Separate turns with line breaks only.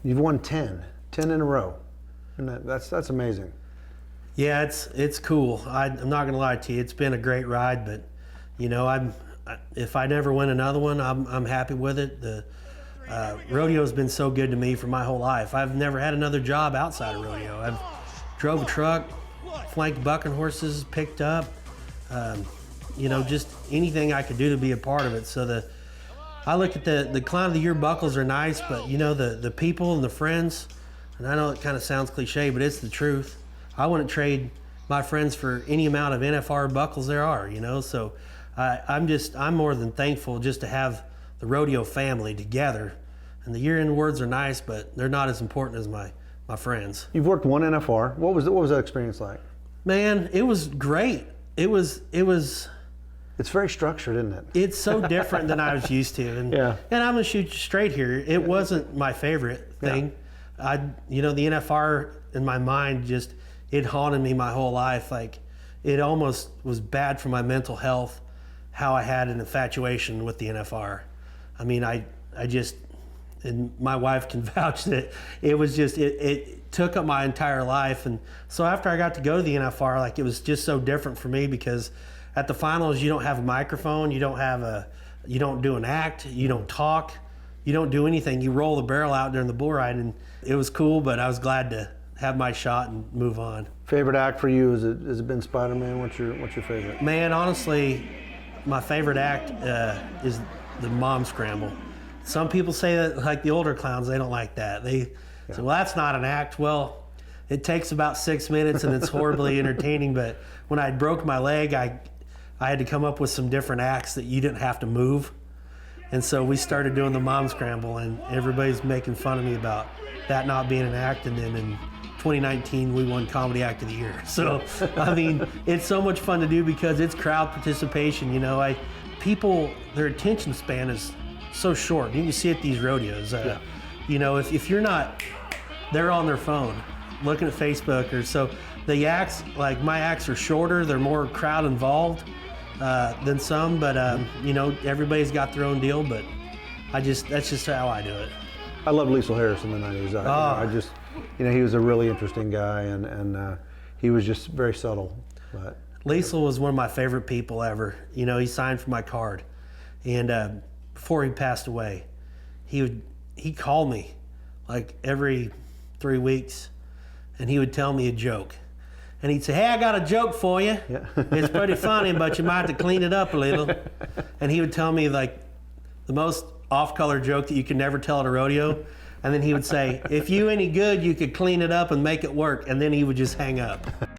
You've won 10 in a row. And that's amazing.
Yeah, it's cool. I'm not gonna lie to you, it's been a great ride, but you know, if I never win another one, I'm happy with it. The rodeo's been so good to me for my whole life. I've never had another job outside of rodeo. I've drove a truck, flanked bucking horses, picked up, you know, just anything I could do to be a part of it. So I look at the Clown of the Year buckles are nice, but you know, the people and the friends, and I know it kind of sounds cliche, but it's the truth. I wouldn't trade my friends for any amount of NFR buckles there are, you know? So I'm more than thankful just to have the rodeo family together. And the year-end awards are nice, but they're not as important as my friends.
You've worked one NFR. What was that experience like?
Man, it was great. It was.
It's very structured, isn't it?
It's so different than I was used to. And,
yeah.
And I'm gonna shoot you straight here. It wasn't my favorite thing. Yeah. You know, the NFR in my mind it haunted me my whole life. Like, it almost was bad for my mental health how I had an infatuation with the NFR. I mean, I just, and my wife can vouch that it was just, it took up my entire life. And so after I got to go to the NFR, like, it was just so different for me because at the finals, you don't have a microphone, you don't do an act, you don't talk, you don't do anything. You roll the barrel out during the bull ride, and it was cool, but I was glad to have my shot and move on.
Favorite act for you, has it been Spider-Man? What's your favorite?
Man, honestly, my favorite act is the Mom Scramble. Some people say that, like the older clowns, they don't like that. They say, well, that's not an act. Well, it takes about 6 minutes and it's horribly entertaining, but when I broke my leg, I had to come up with some different acts that you didn't have to move. And so we started doing the Mom Scramble, and everybody's making fun of me about that not being an act. And then in 2019, we won Comedy Act of the Year. So, I mean, it's so much fun to do because it's crowd participation. You know, people, their attention span is so short. You can see at these rodeos. You know, if you're not, they're on their phone looking at Facebook, or so. The acts, like my acts, are shorter. They're more crowd involved than some, but you know, everybody's got their own deal. But that's just how I do it.
I love Liesl Harris in the 90s. You know, he was a really interesting guy, and he was just very subtle. But
Liesl was one of my favorite people ever. You know, he signed for my card, and before he passed away, he called me like every 3 weeks, and he would tell me a joke. And he'd say, hey, I got a joke for you. Yeah. It's pretty funny, but you might have to clean it up a little. And he would tell me like the most off-color joke that you could never tell at a rodeo. And then he would say, if you any good, you could clean it up and make it work. And then he would just hang up.